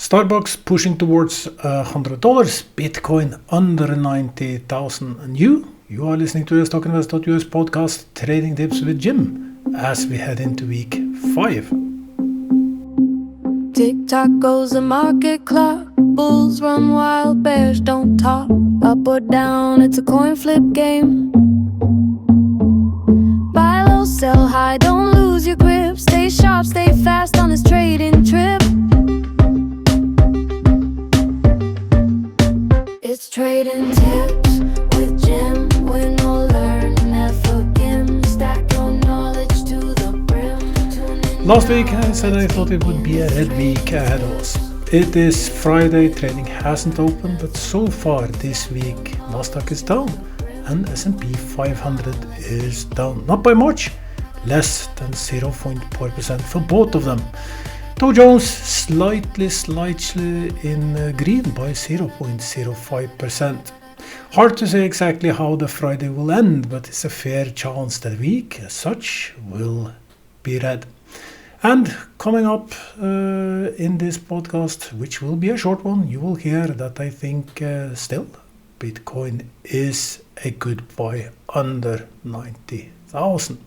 Starbucks pushing towards $100, Bitcoin under 90,000, and you are listening to the StockInvest.us podcast, Trading Tips with Jim, as we head into week 5. Tick-tock goes the market clock. Bulls run wild, bears don't talk. Up or down, it's a coin flip game. Buy low, sell high, don't lose your grip. Stay sharp, stay fast on this trading trip. It's Trading Tips with Jim. Win or learn, never forgive. Stack your knowledge to the brim. Last week I said I thought it would be a red week ahead of us. It is Friday, trading hasn't opened, but so far this week Nasdaq is down and S&P 500 is down. Not by much, less than 0.4% for both of them. Dow Jones slightly in green by 0.05%. Hard to say exactly how the Friday will end, but it's a fair chance that week as such will be red. And coming up in this podcast, which will be a short one, you will hear that I think still Bitcoin is a good buy under 90,000.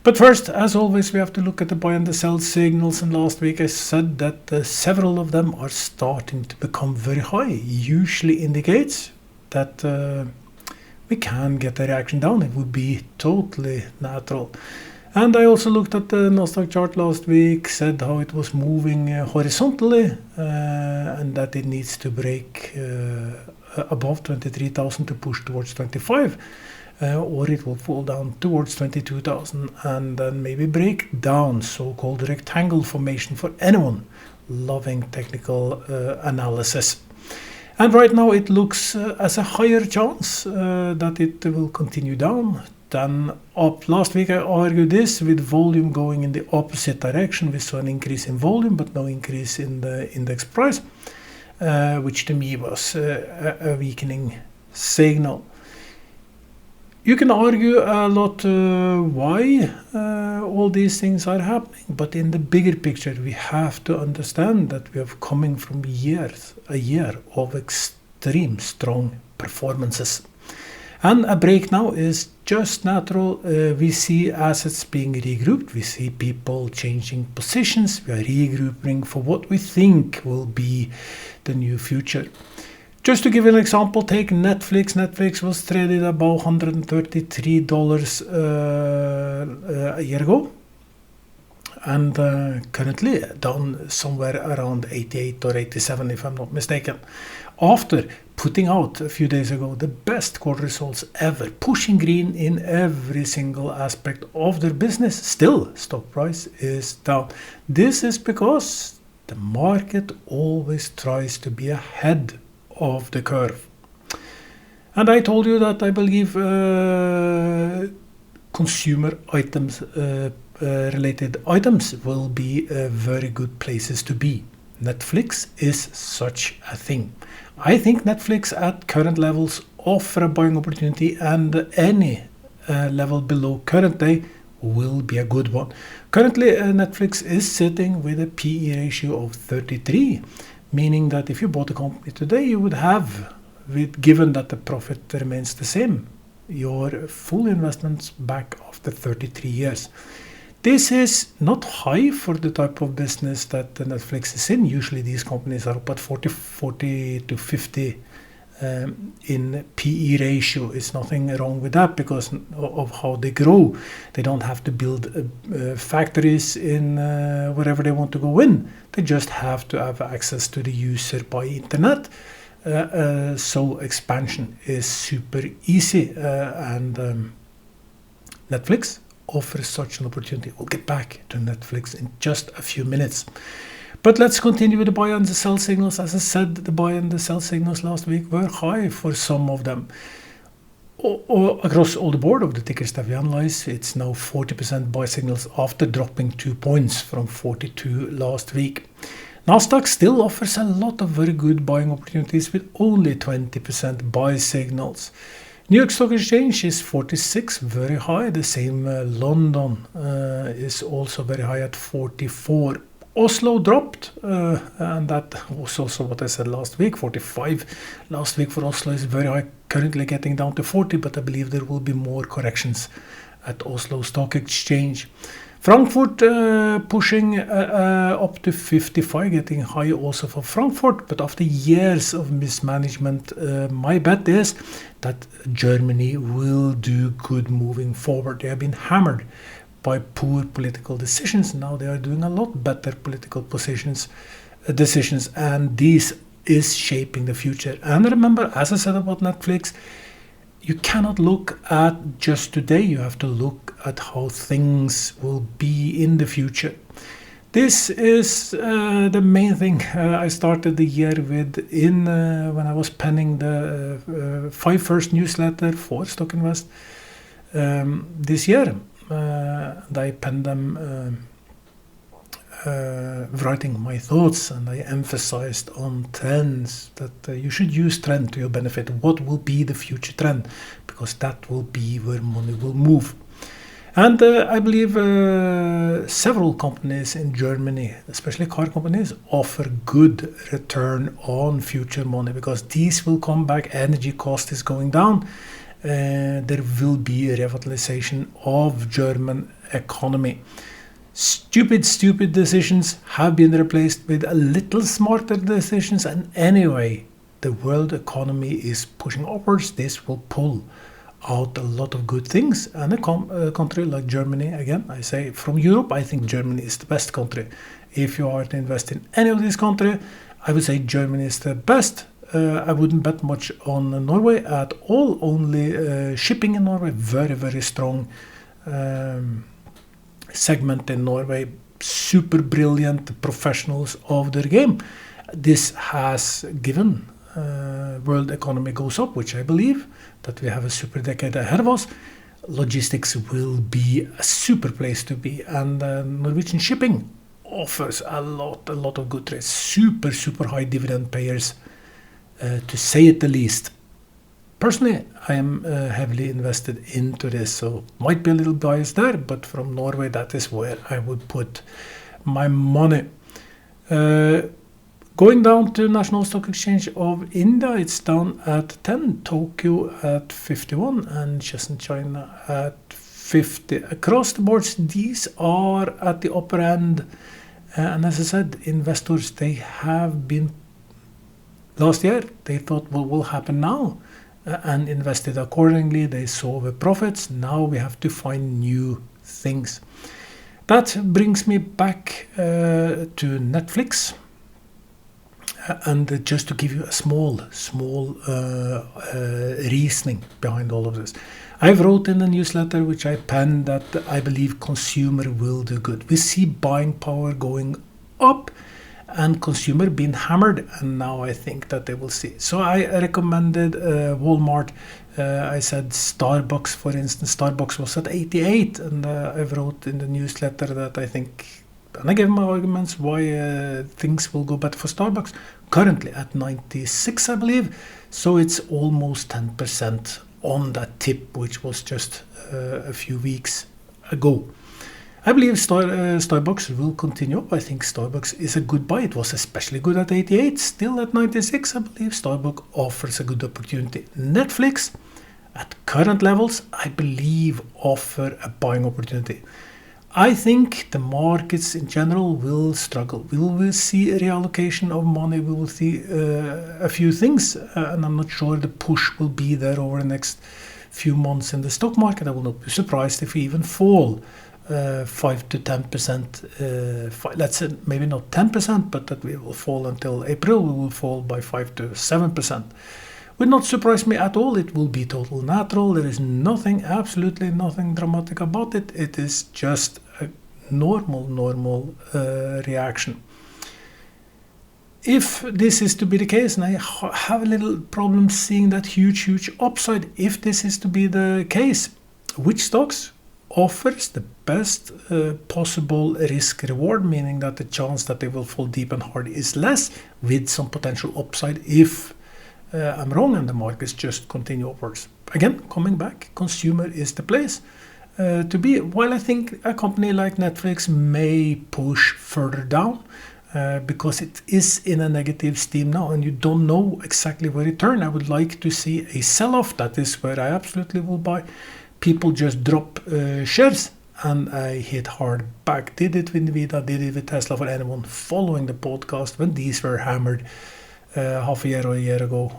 But first, as always, we have to look at the buy and the sell signals. And last week I said that several of them are starting to become very high. Usually indicates that we can get a reaction down. It would be totally natural. And I also looked at the Nasdaq chart last week, said how it was moving horizontally and that it needs to break above 23,000 to push towards 25. Or it will fall down towards 22,000 and then maybe break down, so-called rectangle formation for anyone loving technical analysis. And right now it looks as a higher chance that it will continue down than up. Last week I argued this with volume going in the opposite direction. We saw an increase in volume but no increase in the index price, which to me was a weakening signal. You can argue a lot why all these things are happening, but in the bigger picture we have to understand that we are coming from a year of extreme strong performances. And a break now is just natural. We see assets being regrouped, we see people changing positions, we are regrouping for what we think will be the new future. Just to give an example, take Netflix. Netflix was traded about $133 a year ago. And currently down somewhere around 88 or 87 if I'm not mistaken. After putting out a few days ago the best quarter results ever, pushing green in every single aspect of their business, still stock price is down. This is because the market always tries to be ahead of the curve. And I told you that I believe consumer items related items will be very good places to be. Netflix is such a thing. I think Netflix at current levels offer a buying opportunity, and any level below current day will be a good one. Currently Netflix is sitting with a PE ratio of 33, meaning that if you bought a company today, you would have, given that the profit remains the same, your full investments back after 33 years. This is not high for the type of business that Netflix is in. Usually these companies are up at 40 to 50 in PE ratio. It's nothing wrong with that because of how they grow. They don't have to build factories in wherever they want to go in. They just have to have access to the user by internet. So expansion is super easy, and Netflix offers such an opportunity. We'll get back to Netflix in just a few minutes. But let's continue with the buy and the sell signals. As I said, the buy and the sell signals last week were high for some of them. Across all the board of the tickers that we analyze, it's now 40% buy signals after dropping 2 points from 42 last week. Nasdaq still offers a lot of very good buying opportunities with only 20% buy signals. New York Stock Exchange is 46, very high. The same London is also very high at 44. Oslo dropped, and that was also what I said last week. 45 last week for Oslo is very high, currently getting down to 40, but I believe there will be more corrections at Oslo Stock Exchange. Frankfurt pushing up to 55, getting high also for Frankfurt, but after years of mismanagement, my bet is that Germany will do good moving forward. They have been hammered by poor political decisions. Now they are doing a lot better political decisions, and this is shaping the future. And remember, as I said about Netflix, you cannot look at just today, you have to look at how things will be in the future. This is the main thing I started the year with when I was penning the 5 first newsletter for Stock Invest this year. I penned them writing my thoughts, and I emphasized on trends, that you should use trend to your benefit. What will be the future trend? Because that will be where money will move. And I believe several companies in Germany, especially car companies, offer good return on future money, because these will come back. Energy cost is going down. There will be a revitalization of German economy. Stupid decisions have been replaced with a little smarter decisions, and anyway, the world economy is pushing upwards. This will pull out a lot of good things, and a country like Germany, again, I say from Europe, I think Germany is the best country. If you are to invest in any of these countries, I would say Germany is the best. I wouldn't bet much on Norway at all, only shipping in Norway, very strong segment in Norway, super brilliant professionals of their game. This has given world economy goes up, which I believe that we have a super decade ahead of us. Logistics will be a super place to be, and Norwegian shipping offers a lot of good trades, super high dividend payers, to say it the least. Personally, I am heavily invested into this, so might be a little biased there, but from Norway, that is where I would put my money. Going down to National Stock Exchange of India, it's down at 10, Tokyo at 51, and Shenzhen, China at 50. Across the boards, these are at the upper end, and as I said, investors, they have been, last year, they thought what will happen now, and invested accordingly. They saw the profits. Now we have to find new things. That brings me back to Netflix. And just to give you a small reasoning behind all of this. I wrote in the newsletter, which I penned, that I believe consumer will do good. We see buying power going up, and consumer being hammered, and now I think that they will see. So I recommended Walmart. I said Starbucks, for instance. Starbucks was at 88, and I wrote in the newsletter that I think, and I gave my arguments why things will go better for Starbucks. Currently at 96, I believe. So it's almost 10% on that tip, which was just a few weeks ago. I believe Starbucks will continue up. I think Starbucks is a good buy. It was especially good at 88, still at 96. I believe Starbucks offers a good opportunity. Netflix, at current levels, I believe offer a buying opportunity. I think the markets in general will struggle. We will see a reallocation of money. We will see a few things, and I'm not sure the push will be there over the next few months in the stock market. I will not be surprised if we even fall 5 to 10%, let's say maybe not 10%, but that we will fall until April. We will fall by 5 to 7%. Would not surprise me at all. It will be total natural. There is nothing, absolutely nothing dramatic about it. It is just a normal reaction. If this is to be the case, and I have a little problem seeing that huge upside, if this is to be the case, which stocks offers the best possible risk reward, meaning that the chance that they will fall deep and hard is less, with some potential upside if I'm wrong and the markets just continue upwards. Again, coming back, consumer is the place, to be. While I think a company like Netflix may push further down because it is in a negative steam now and you don't know exactly where it turns. I would like to see a sell-off. That is where I absolutely will buy. People just drop shares and I hit hard back. Did it with Nvidia, did it with Tesla. For anyone following the podcast when these were hammered half a year or a year ago,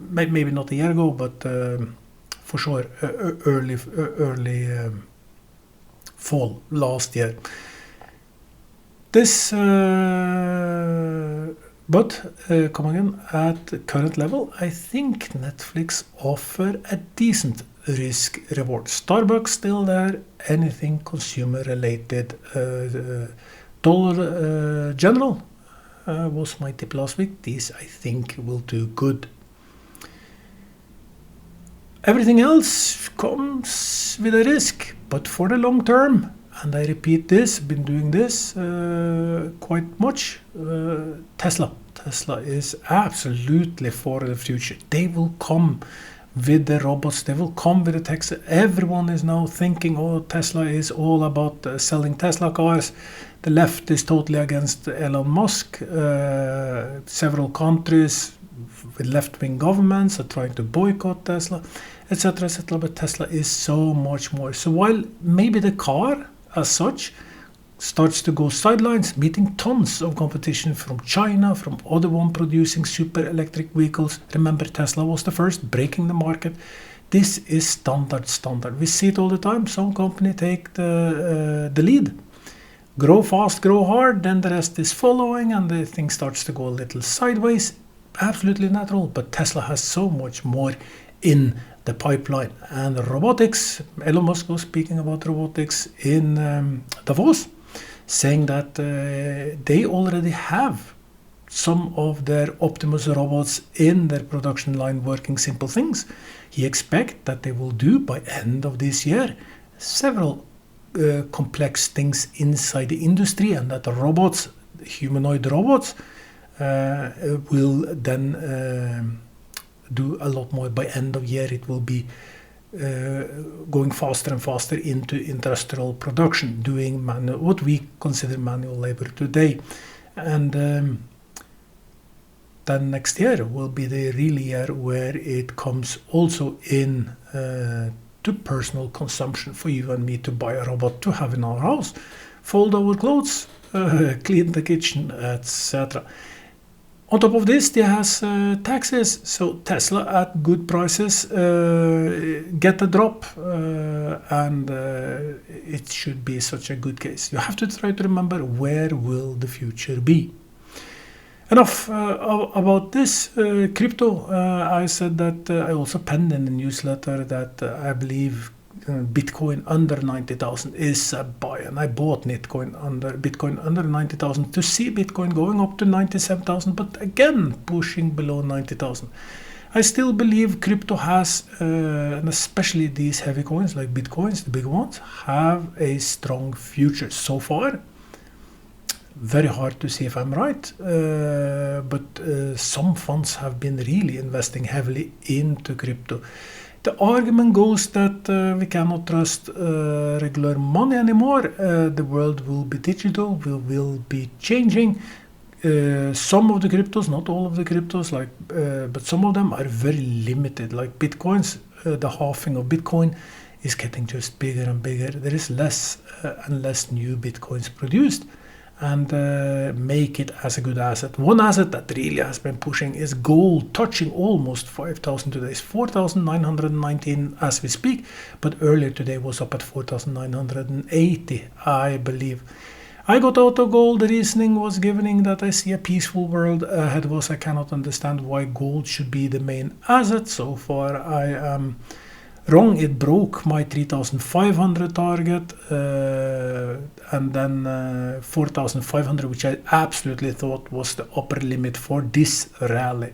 maybe not a year ago, but for sure early fall last year. This, but come again, at the current level, I think Netflix offer a decent risk reward. Starbucks still there, anything consumer related. Dollar General was my tip last week. These I think will do good. Everything else comes with a risk, but for the long term, and I repeat this, been doing this quite much, Tesla is absolutely for the future. They will come with the robots, they will come with the tech. Everyone is now thinking, oh, Tesla is all about selling Tesla cars. The left is totally against Elon Musk. Several countries with left-wing governments are trying to boycott Tesla, etc., etc. But Tesla is so much more. So while maybe the car as such starts to go sidelines, meeting tons of competition from China, from other one producing super electric vehicles. Remember, Tesla was the first breaking the market. This is standard. We see it all the time. Some company take the lead, grow fast, grow hard, then the rest is following, and the thing starts to go a little sideways. Absolutely natural, but Tesla has so much more in the pipeline. And robotics, Elon Musk was speaking about robotics in Davos, saying that they already have some of their Optimus robots in their production line working simple things. He expects that they will do by end of this year several complex things inside the industry, and that the robots, humanoid robots, will then do a lot more. By end of year it will be going faster and faster into industrial production, doing what we consider manual labor today. And then next year will be the real year where it comes also in to personal consumption for you and me, to buy a robot to have in our house, fold our clothes, clean the kitchen, etc. On top of this, there has taxes. So Tesla at good prices get a drop, and it should be such a good case. You have to try to remember, where will the future be? Enough about this. Crypto, I said that I also penned in the newsletter that I believe Bitcoin under 90,000 is a buy, and I bought Bitcoin under 90,000 to see Bitcoin going up to 97,000, but again pushing below 90,000. I still believe crypto has, and especially these heavy coins like Bitcoins, the big ones, have a strong future. So far, very hard to see if I'm right, but some funds have been really investing heavily into crypto. The argument goes that we cannot trust regular money anymore. The world will be digital, will be changing. Some of the cryptos, not all of the cryptos, but some of them are very limited. Like Bitcoins, the halving of Bitcoin is getting just bigger and bigger. There is less and less new Bitcoins produced, and make it as a good asset. One asset that really has been pushing is gold, touching almost 5,000 today. It's 4,919 as we speak, but earlier today was up at 4,980, I believe. I got out of gold. The reasoning was given that I see a peaceful world ahead of us. I cannot understand why gold should be the main asset. So far I am wrong. It broke my 3,500 target, and then 4,500, which I absolutely thought was the upper limit for this rally.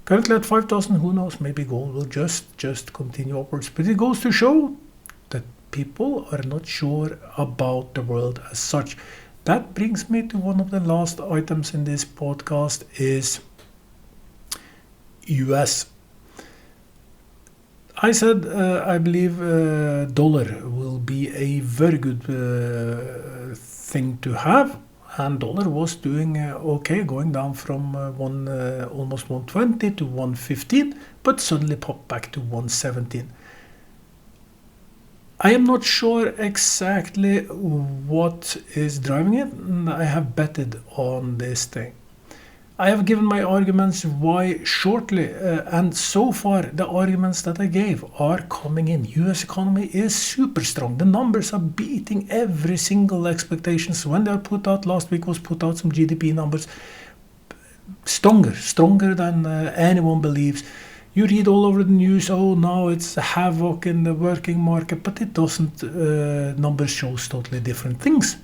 Currently at 5,000, who knows, maybe gold will just continue upwards. But it goes to show that people are not sure about the world as such. That brings me to one of the last items in this podcast, is US. I said I believe dollar will be a very good thing to have, and dollar was doing okay, going down from almost 120 to 115, but suddenly popped back to 117. I am not sure exactly what is driving it, and I have betted on this thing. I have given my arguments why shortly, and so far the arguments that I gave are coming in. US economy is super strong. The numbers are beating every single expectations. When they are put out, last week was put out some GDP numbers, stronger than anyone believes. You read all over the news, oh now it's a havoc in the working market, but it doesn't. Numbers shows totally different things.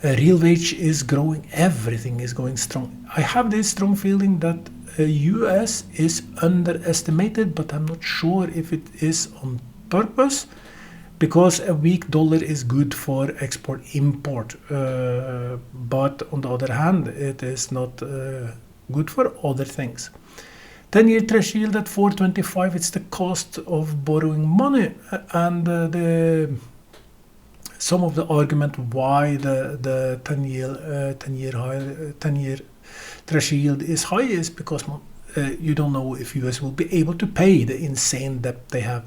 Real wage is growing, everything is going strong. I have this strong feeling that US is underestimated, but I'm not sure if it is on purpose, because a weak dollar is good for export-import, but on the other hand it is not good for other things. 10-year Treasury yield at 4.25, it's the cost of borrowing money, and some of the argument why the 10-year Treasury yield is high is because you don't know if US will be able to pay the insane debt they have.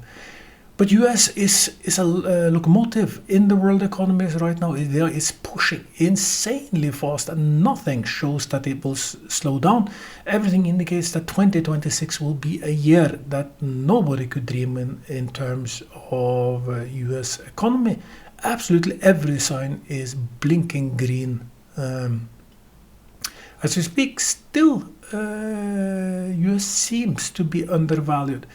But US is a locomotive in the world economies right now. It is pushing insanely fast, and nothing shows that it will slow down. Everything indicates that 2026 will be a year that nobody could dream in terms of US economy. Absolutely every sign is blinking green. As we speak, still US seems to be undervalued.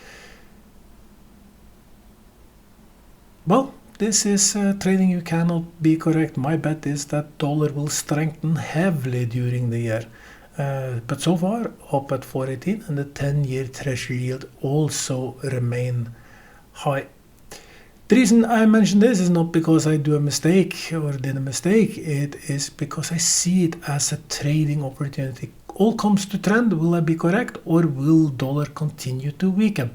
Well, this is trading you cannot be correct. My bet is that dollar will strengthen heavily during the year. But so far up at 4.18, and the 10-year Treasury yield also remain high. The reason I mention this is not because I do a mistake or did a mistake. It is because I see it as a trading opportunity. All comes to trend. Will I be correct, or will dollar continue to weaken?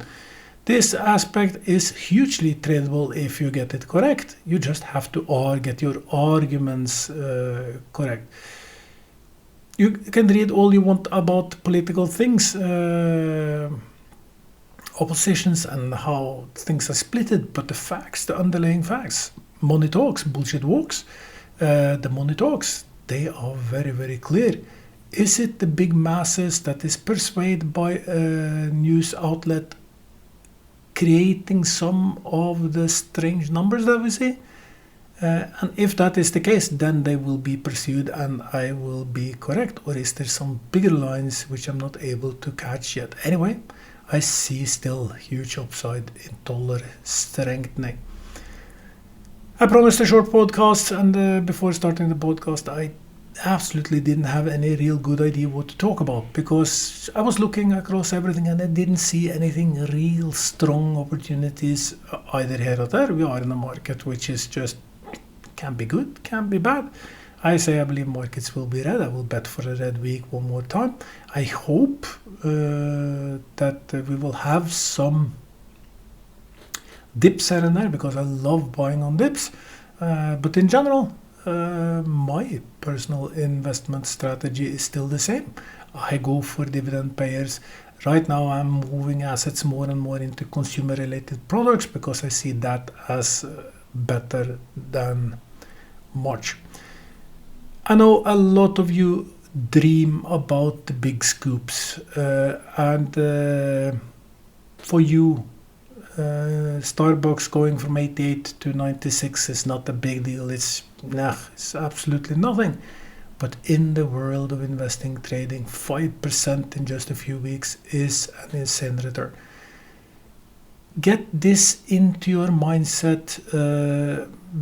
This aspect is hugely tradable if you get it correct. You just have to get your arguments correct. You can read all you want about political things, oppositions and how things are splitted, but the facts, the underlying facts, money talks, bullshit walks. The money talks, they are very, very clear. Is it the big masses that is persuaded by a news outlet creating some of the strange numbers that we see? And if that is the case, then they will be pursued and I will be correct. Or is there some bigger lines which I'm not able to catch yet? Anyway, I see still huge upside in dollar strengthening. I promised a short podcast, and before starting the podcast, I absolutely didn't have any real good idea what to talk about, because I was looking across everything and I didn't see anything real strong opportunities either here or there. We are in a market which is just can be good, can be bad. I say I believe markets will be red. I will bet for a red week one more time. I hope that we will have some dips here and there, because I love buying on dips. But in general, my personal investment strategy is still the same. I go for dividend payers. Right now I'm moving assets more and more into consumer related products because I see that as better than much. I know a lot of you dream about the big scoops, and for you, Starbucks going from 88 to 96 is not a big deal. It's absolutely nothing. But in the world of investing, trading, 5% in just a few weeks is an insane return. Get this into your mindset,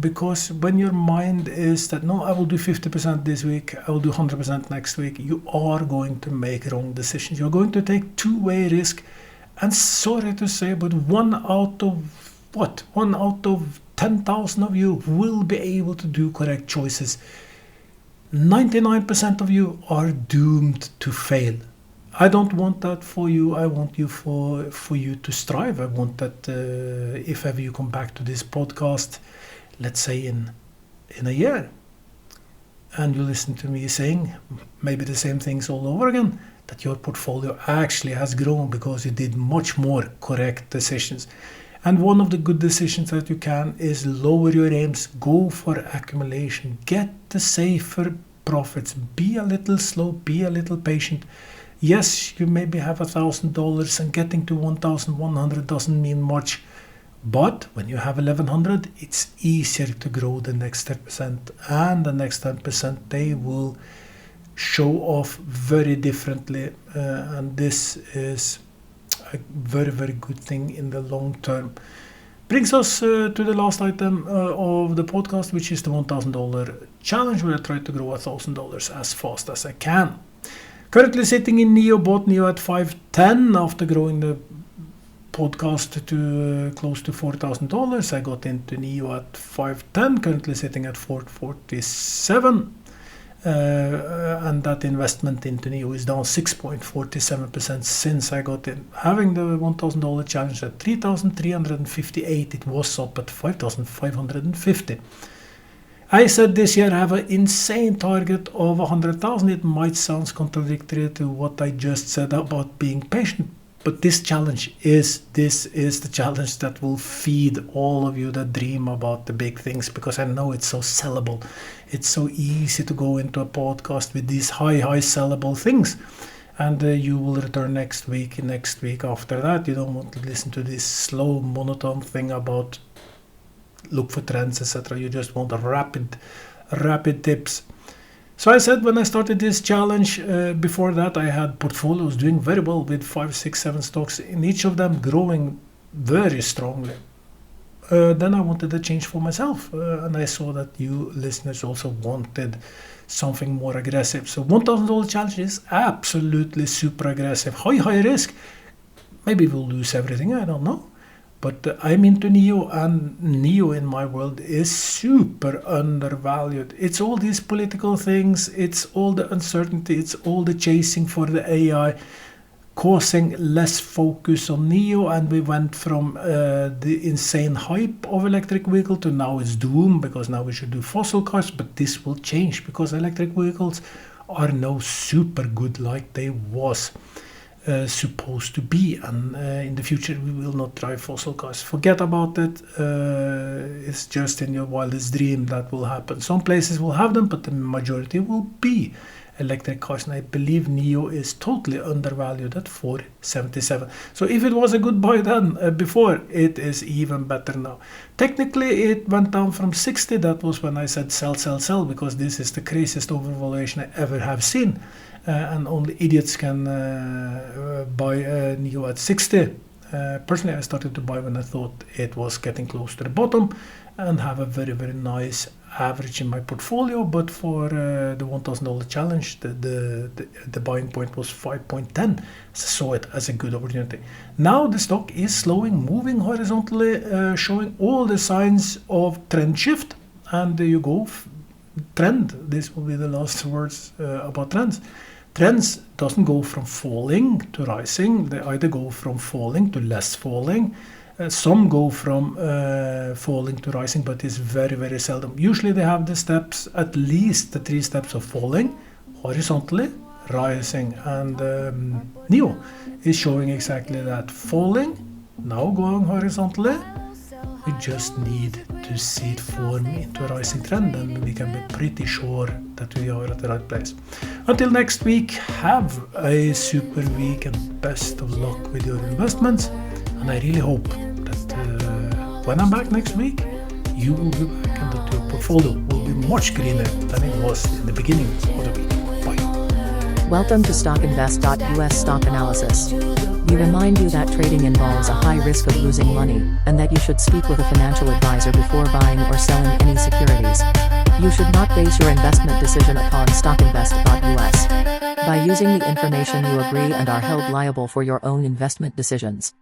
because when your mind is that, no, I will do 50% this week, I will do 100% next week, you are going to make wrong decisions. You're going to take two-way risk. And sorry to say, but one out of 10,000 of you will be able to do correct choices. 99% of you are doomed to fail. I don't want that for you. I want you for you to strive. I want that if ever you come back to this podcast, let's say in a year, and you listen to me saying maybe the same things all over again, that your portfolio actually has grown because you did much more correct decisions. And one of the good decisions that you can is lower your aims, go for accumulation, get the safer profits, be a little slow, be a little patient. Yes, you maybe have $1,000 and getting to 1,100 doesn't mean much. But when you have 1,100, it's easier to grow the next 10%. And the next 10%, they will show off very differently. And this is a very, very good thing in the long term. Brings us to the last item of the podcast, which is the $1,000 challenge, where I try to grow $1,000 as fast as I can. Currently sitting in NEO, bought NEO at 510 after growing the podcast to close to $4,000. I got into NEO at 510, currently sitting at 447. And that investment into NEO is down 6.47% since I got in. Having the $1,000 challenge at 3,358, it was up at 5,550. I said this year I have an insane target of 100,000. It might sound contradictory to what I just said about being patient, but this is the challenge that will feed all of you that dream about the big things, because I know it's so sellable. It's so easy to go into a podcast with these high sellable things. And you will return next week after that. You don't want to listen to this slow, monotone thing about look for trends, etc. You just want a rapid tips. So I said when I started this challenge, before that I had portfolios doing very well with 5, 6, 7 stocks, in each of them growing very strongly. Then I wanted a change for myself, and I saw that you listeners also wanted something more aggressive. So $1,000 challenge is absolutely super aggressive, high risk. Maybe we'll lose everything, I don't know. But I'm into NEO, and NEO in my world is super undervalued. It's all these political things, it's all the uncertainty, it's all the chasing for the AI, causing less focus on NEO, and we went from the insane hype of electric vehicle to now it's doom, because now we should do fossil cars. But this will change, because electric vehicles are now super good like they was supposed to be, and in the future we will not drive fossil cars. Forget about it. It's just in your wildest dream that will happen. Some places will have them, but the majority will be electric cars, and I believe NEO is totally undervalued at 477. So if it was a good buy then before, it is even better now. Technically it went down from 60. That was when I said sell, because this is the craziest overvaluation I ever have seen. And only idiots can buy NEO at 60. Personally, I started to buy when I thought it was getting close to the bottom, and have a very nice average in my portfolio. But for the $1,000 challenge, the buying point was 5.10. So I saw it as a good opportunity. Now the stock is slowing, moving horizontally, showing all the signs of trend shift. And you go trend. This will be the last words about trends. Trends doesn't go from falling to rising. They either go from falling to less falling. Some go from falling to rising, but it's very seldom. Usually they have the steps, at least the 3 steps of falling, horizontally, rising. And NEO is showing exactly that. Falling, now going horizontally. We just need to see it form into a rising trend, and we can be pretty sure that we are at the right place. Until next week, have a super week and best of luck with your investments. And I really hope that when I'm back next week, you will be back and that your portfolio will be much greener than it was in the beginning of the week. Bye. Welcome to StockInvest.US Stock Analysis. We remind you that trading involves a high risk of losing money, and that you should speak with a financial advisor before buying or selling any securities. You should not base your investment decision upon StockInvest.US. By using the information you agree and are held liable for your own investment decisions.